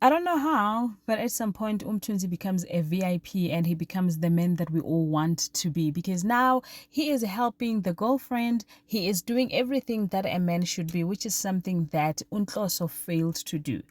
I don't know how, but at some point, Umtunzi becomes a VIP and he becomes the man that we all want to be because now he is helping the girlfriend. He is doing everything that a man should be, which is something that Untloso failed to do.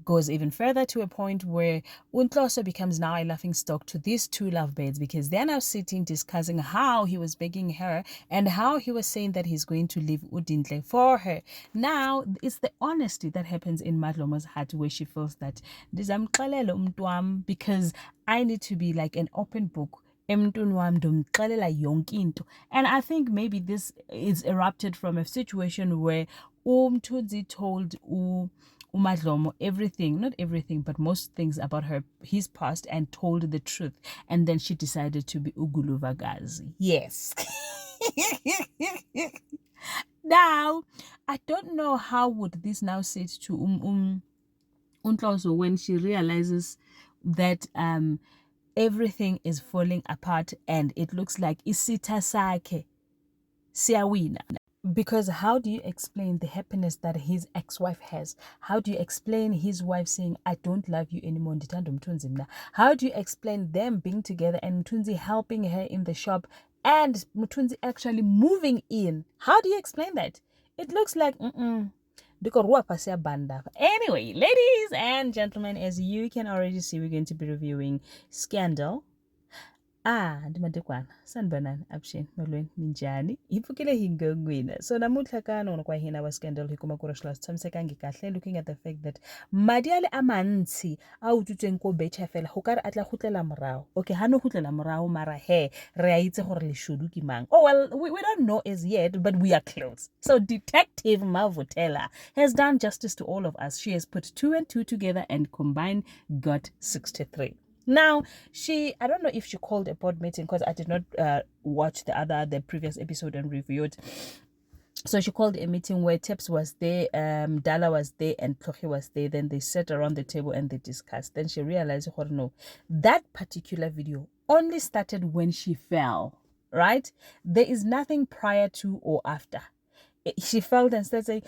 Goes even further to a point where Untloso becomes now a laughing stock to these two lovebirds because they're now sitting discussing how he was begging her and how he was saying that he's going to leave Udintle for her. Now, it's the honesty that happens in Madlomo's heart where she feels that ndizamxelela umntu wam because I need to be like an open book. Emntwini wam ndomxelela yonke into. And I think maybe this is erupted from a situation where Umthunzi told Umadlomo everything, not everything, but most things about his past and told the truth. And then she decided to be Uguluvagazi. Yes. Now, I don't know how would this now sit to Untloso when she realizes that everything is falling apart and it looks like isita sakhe siyawina. Because how do you explain the happiness that his ex-wife has? How do you explain his wife saying, I don't love you anymore? How do you explain them being together and Mtunzi helping her in the shop and Mtunzi actually moving in? How do you explain that? It looks like, Anyway, ladies and gentlemen, as you can already see, we're going to be reviewing Scandal. Ndimadekwana sanibonani abusheni molweni minjani yiphukile hingongwina so namuhla kanona kwa hina wa Scandal hi kuma ku ri swilo swi tshamisekangi kahle looking at the fact that madi ale a mantsi a utswitsweng ko betšha fela go ka re a tla gutlela morago okay ha no gutlela morago mara he re a itse gore leshodu ke mang. Oh well, we don't know as yet, but we are close. So Detective Mavutela has done justice to all of us. She has put 2 and 2 together and combined got 63. Now, I don't know if she called a board meeting because I did not watch the previous episode and review it. So she called a meeting where Teps was there, Dala was there, and Plochi was there. Then they sat around the table and they discussed. Then she realized, oh no, that particular video only started when she fell, right? There is nothing prior to or after. She felt and started saying,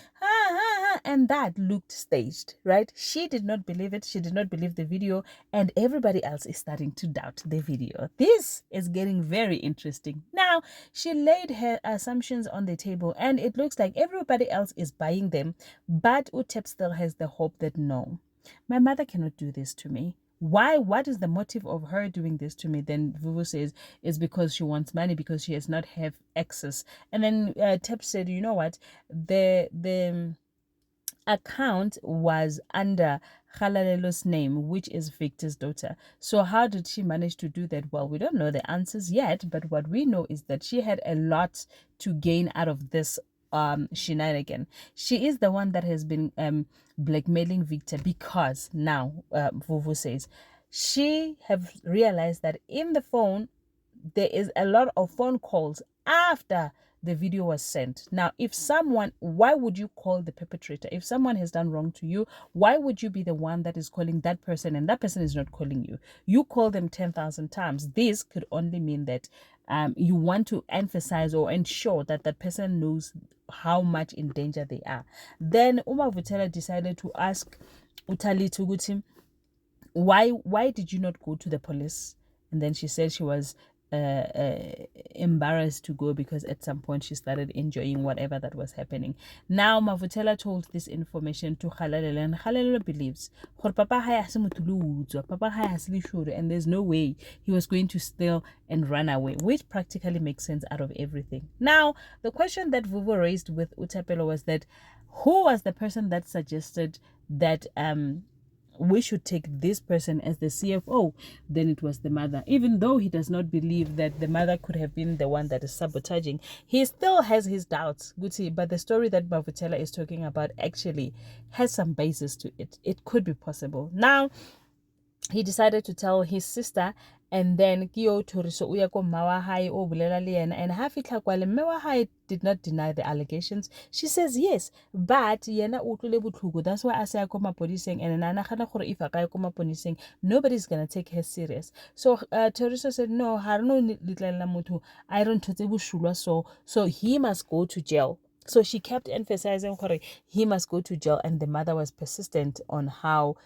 and that looked staged, right? She did not believe it. She did not believe the video, and everybody else is starting to doubt the video. This is getting very interesting. Now, she laid her assumptions on the table, and it looks like everybody else is buying them, but Utep still has the hope that no, my mother cannot do this to me. Why? What is the motive of her doing this to me? Then Vuvu says it's because she wants money because she does not have access. And then Tep said, you know what? The account was under Halalelo's name, which is Victor's daughter. So how did she manage to do that? Well, we don't know the answers yet, but what we know is that she had a lot to gain out of this shenanigan. She is the one that has been blackmailing Victor because now Vuvu says she have realized that in the phone there is a lot of phone calls after the video was sent. Now, why would you call the perpetrator? If someone has done wrong to you, why would you be the one that is calling that person and that person is not calling you? You call them 10,000 times. This could only mean that you want to emphasize or ensure that the person knows how much in danger they are. Then Umavutela decided to ask Utali Tugutim, why did you not go to the police? And then she said she was embarrassed to go because at some point she started enjoying whatever that was happening. Now Mavutela told this information to Khalalelo, and Khalalelo believes Papa and there's no way he was going to steal and run away, which practically makes sense out of everything. Now the question that Vuvu raised with Utapelo was that who was the person that suggested that we should take this person as the CFO? Then it was the mother. Even though he does not believe that the mother could have been the one that is sabotaging, he still has his doubts, Guti. But the story that Mavutela is talking about actually has some basis to it. It could be possible. Now, he decided to tell his sister, and then Kyo Toriso Uyako Mawahai o Bulela and Hafitla Kwale Mewahai did not deny the allegations. She says yes, but Yena Utulebutlugu. That's why I say Akoma policing and Nana Hanakor if Akoma policing, nobody's gonna take her serious. So Toriso said, no, Harno little Lamutu, I don't Shula, so he must go to jail. So she kept emphasizing he must go to jail, and the mother was persistent on how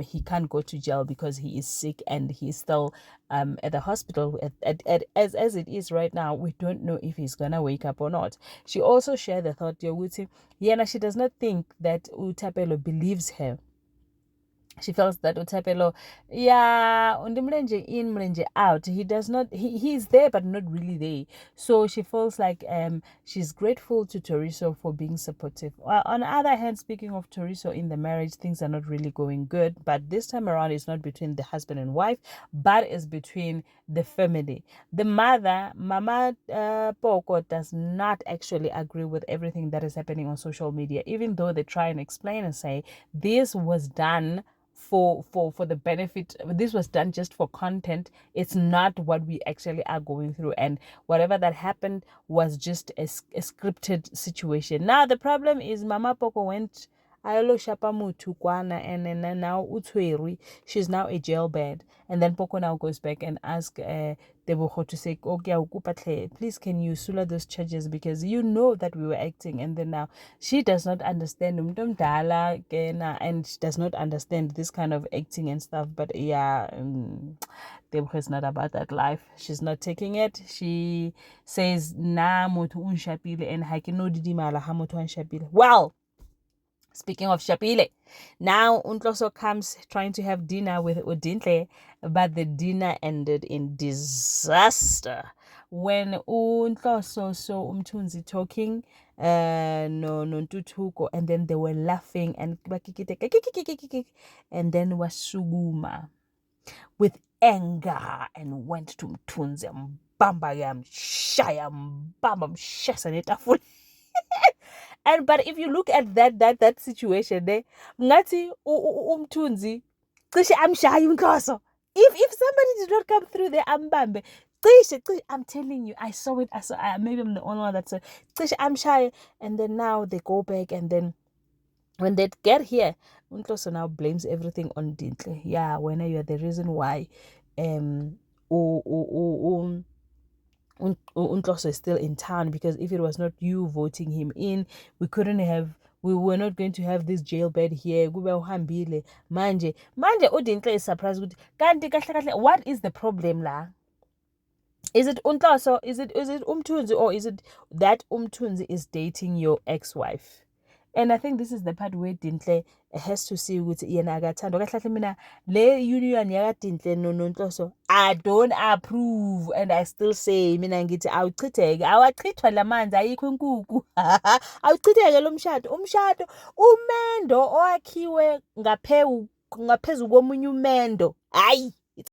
he can't go to jail because he is sick and he's still at the hospital. As it is right now, we don't know if he's gonna wake up or not. She also shared the thought, Yena, she does not think that uThapelo believes her. She feels that uThapelo, undimlenje in, mlenje out. He does not. He's there, but not really there. So she feels like she's grateful to Toriso for being supportive. On the other hand, speaking of Toriso in the marriage, things are not really going good. But this time around, it's not between the husband and wife, but it's between the family. The mother, Mama Poko, does not actually agree with everything that is happening on social media, even though they try and explain and say this was done for the benefit. This was done just for content. It's not what we actually are going through, and whatever that happened was just a scripted situation. Now the problem is Mama Poko went ayolo shapa mutu kwana, and then now utweri, she's now a jailbird. And then Poko now goes back and asks Tebogo to say, okay, please can you sula those charges, because you know that we were acting. And then now she does not understand and she does not understand this kind of acting and stuff. But Tebogo is not about that life. She's not taking it. She says na motu unshapile and hakino didimala ha motu unshapile. Well, speaking of Shapile, now Untloso comes trying to have dinner with Udintle, but the dinner ended in disaster. When Untloso saw Umtunzi talking, no Ntutuko, and then they were laughing and then Wasuguma with anger and went to Mtunzi and Bamba Shayam Bambam Shasanetaful. But if you look at that situation there, ngathi umthunzi cishe amshaye uNhloso. If somebody did not come through there ambambe, cishe, I'm telling you, I saw it. Maybe I'm the only one that said cishe amshaye. And then now they go back, and then when they get here, UNhloso now blames everything on Dintle. Yeah, when you are the reason why Untloso is still in town, because if it was not you voting him in, we were not going to have this jailbird here. Manje uDintle is surprised. What is the problem la? Is it Untloso? Is it Umthunzi, or is it that Umthunzi is dating your ex-wife? And I think this is the part where Dintle has to see with yena akathanda kahle mina le union yaka Dintle noNhloso, I don't approve, and I still say mina ngithi awuchitheke, awachithwa lamanzi ayikho inkukhu. Awuchitheke lo umshado umendo owakhiwe ngaphezu komunye umendo, hayi